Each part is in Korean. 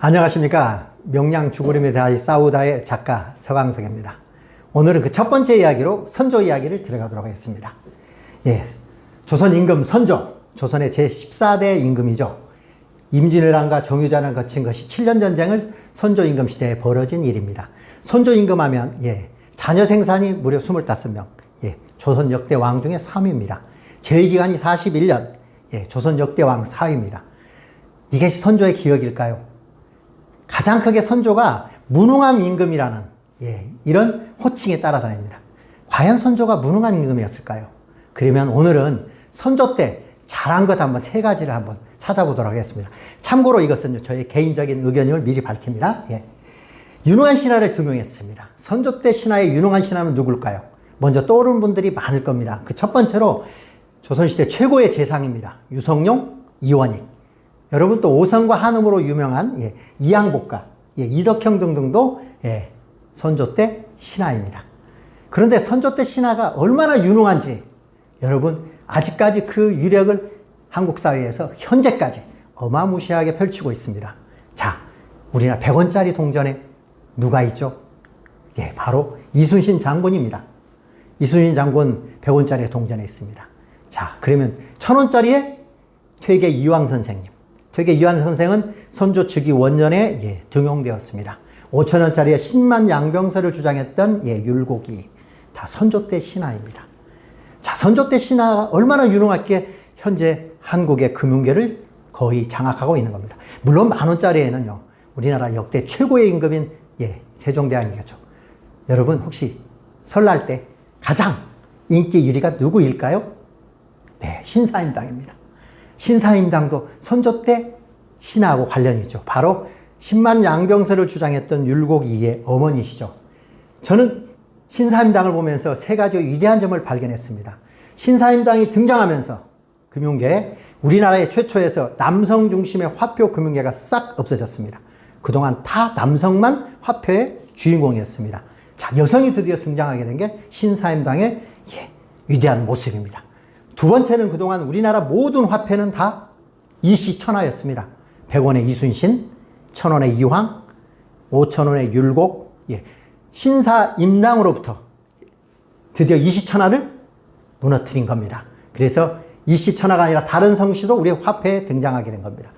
안녕하십니까. 명량 죽으림에 대하여 싸우다의 작가 서강석입니다. 오늘은 그 첫 번째 이야기로 선조 이야기를 들어가도록 하겠습니다. 예, 조선 임금 선조, 조선의 제14대 임금이죠. 임진왜란과 정유전을 거친 것이 7년 전쟁을 선조 임금 시대에 벌어진 일입니다. 선조 임금 하면 자녀 생산이 무려 25명, 조선 역대 왕 중에 3위입니다. 재위기간이 41년, 조선 역대 왕 4위입니다. 이게 선조의 기억일까요? 가장 크게 선조가 무능한 임금이라는 이런 호칭에 따라다닙니다. 과연 선조가 무능한 임금이었을까요? 그러면 오늘은 선조 때 잘한 것 한번 세 가지를 한번 찾아보도록 하겠습니다. 참고로 이것은 저의 개인적인 의견임을 미리 밝힙니다. 유능한 신하를 등용했습니다. 선조 때 신하의 유능한 신하는 누굴까요? 먼저 떠오르는 분들이 많을 겁니다. 그 첫 번째로 조선시대 최고의 재상입니다. 유성룡, 이원익. 여러분 또 오성과 한음으로 유명한 이양복가, 이덕형 등등도 선조 때 신하입니다. 그런데 선조 때 신하가 얼마나 유능한지 여러분 아직까지 그 위력을 한국 사회에서 현재까지 어마무시하게 펼치고 있습니다. 자, 우리나라 100원짜리 동전에 누가 있죠? 바로 이순신 장군입니다. 이순신 장군 100원짜리 동전에 있습니다. 자, 그러면 1000원짜리에 퇴계 이황 선생님. 퇴계 이황 선생은 선조 즉위 원년에 등용되었습니다. 5,000원짜리에 10만 양병설을 주장했던 율곡이 다 선조 때 신하입니다. 자, 선조 때 신하가 얼마나 유능했기에 현재 한국의 금융계를 거의 장악하고 있는 겁니다. 물론 10,000원짜리에는요, 우리나라 역대 최고의 임금인 세종대왕이겠죠. 여러분 혹시 설날 때 가장 인기 1위가 누구일까요? 네, 신사임당입니다. 신사임당도 선조 때 신하하고 관련이 있죠. 바로 10만 양병설을 주장했던 율곡 이의 어머니시죠. 저는 신사임당을 보면서 세 가지 위대한 점을 발견했습니다. 신사임당이 등장하면서 금융계에 우리나라의 최초에서 남성 중심의 화표 금융계가 싹 없어졌습니다. 그동안 다 남성만 화폐의 주인공이었습니다. 자, 여성이 드디어 등장하게 된 게 신사임당의 위대한 모습입니다. 두 번째는 그동안 우리나라 모든 화폐는 다 이시천하였습니다. 100원의 이순신, 1000원의 이황, 5000원의 율곡, 신사임당으로부터 드디어 이시천하를 무너뜨린 겁니다. 그래서 이시천하가 아니라 다른 성씨도 우리 화폐에 등장하게 된 겁니다.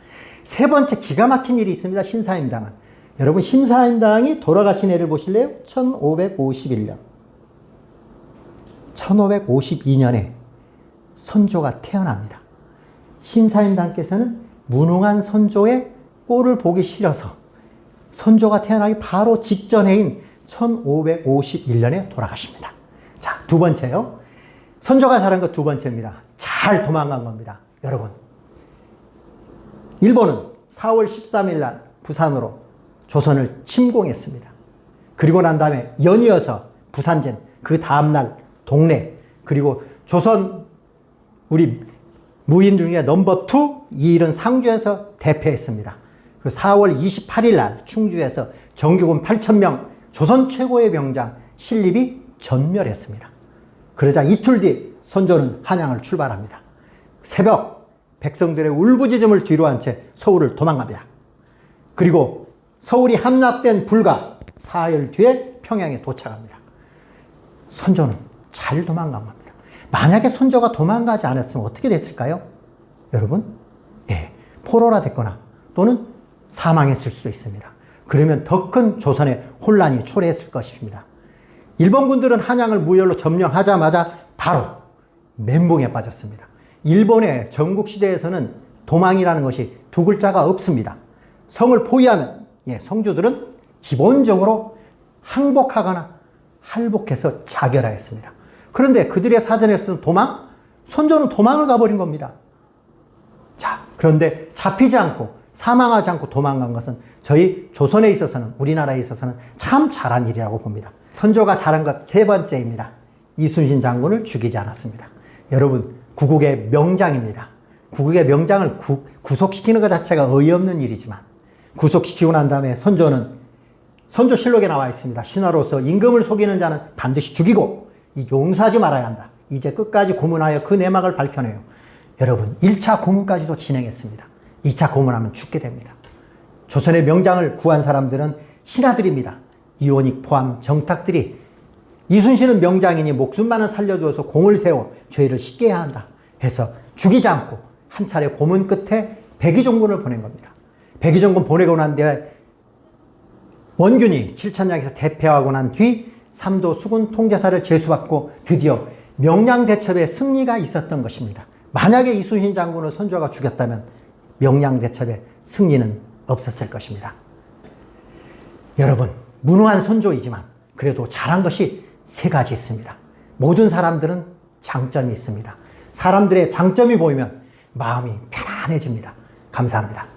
세 번째 기가 막힌 일이 있습니다. 신사임당은. 여러분 신사임당이 돌아가신 해를 보실래요? 1551년. 1552년에 선조가 태어납니다. 신사임당께서는 무능한 선조의 꼴을 보기 싫어서 선조가 태어나기 바로 직전해인 1551년에 돌아가십니다. 자, 두 번째요. 선조가 잘한 것 두 번째입니다. 잘 도망간 겁니다. 여러분. 일본은 4월 13일 날 부산으로 조선을 침공했습니다. 그리고 난 다음에 연이어서 부산전, 그 다음날 동래, 그리고 조선 우리 무인 중에 넘버 2, 이 일은 상주에서 대패했습니다. 그 4월 28일 날 충주에서 정규군 8,000명, 조선 최고의 명장 신립이 전멸했습니다. 그러자 이틀 뒤 선조는 한양을 출발합니다. 새벽 백성들의 울부짖음을 뒤로 한 채 서울을 도망갑니다. 그리고 서울이 함락된 불과 4일 뒤에 평양에 도착합니다. 선조는 잘 도망간 겁니다. 만약에 선조가 도망가지 않았으면 어떻게 됐을까요? 여러분, 포로라 됐거나 또는 사망했을 수도 있습니다. 그러면 더 큰 조선의 혼란이 초래했을 것입니다. 일본군들은 한양을 무혈로 점령하자마자 바로 멘붕에 빠졌습니다. 일본의 전국시대에서는 도망이라는 것이 두 글자가 없습니다. 성을 포위하면 성주들은 기본적으로 항복하거나 할복해서 자결하였습니다. 그런데 그들의 사전에 없던 도망? 선조는 도망을 가버린 겁니다. 자, 그런데 잡히지 않고 사망하지 않고 도망간 것은 저희 조선에 있어서는, 우리나라에 있어서는 참 잘한 일이라고 봅니다. 선조가 잘한 것 세 번째입니다. 이순신 장군을 죽이지 않았습니다. 여러분, 구국의 명장입니다. 구국의 명장을 구속시키는 것 자체가 어이없는 일이지만 구속시키고 난 다음에 선조는 선조실록에 나와 있습니다. 신하로서 임금을 속이는 자는 반드시 죽이고 용서하지 말아야 한다. 이제 끝까지 고문하여 그 내막을 밝혀내요. 여러분 1차 고문까지도 진행했습니다. 2차 고문하면 죽게 됩니다. 조선의 명장을 구한 사람들은 신하들입니다. 이원익 포함 정탁들이 이순신은 명장이니 목숨만은 살려줘서 공을 세워 죄를 씻게 해야 한다 해서 죽이지 않고 한 차례 고문 끝에 백의종군을 보낸 겁니다. 백의종군 보내고 난 뒤에 원균이 칠천량에서 대패하고 난 뒤 삼도 수군 통제사를 제수받고 드디어 명량대첩의 승리가 있었던 것입니다. 만약에 이순신 장군을 선조가 죽였다면 명량대첩의 승리는 없었을 것입니다. 여러분, 무능한 선조이지만 그래도 잘한 것이 세 가지 있습니다. 모든 사람들은 장점이 있습니다. 사람들의 장점이 보이면 마음이 편안해집니다. 감사합니다.